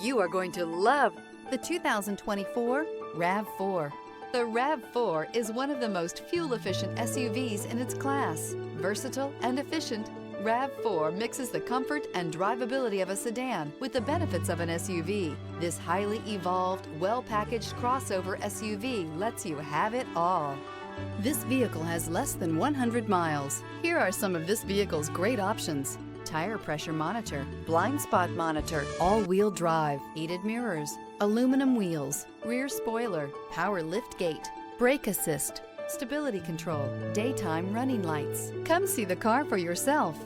You are going to love the 2024 RAV4. The RAV4 is one of the most fuel-efficient SUVs in its class. Versatile and efficient, RAV4 mixes the comfort and drivability of a sedan with the benefits of an SUV. This highly evolved, well-packaged crossover SUV lets you have it all. This vehicle has less than 100 miles. Here are some of this vehicle's great options: tire pressure monitor, blind spot monitor, all-wheel drive, heated mirrors, aluminum wheels, rear spoiler, power liftgate, brake assist, stability control, daytime running lights. Come see the car for yourself.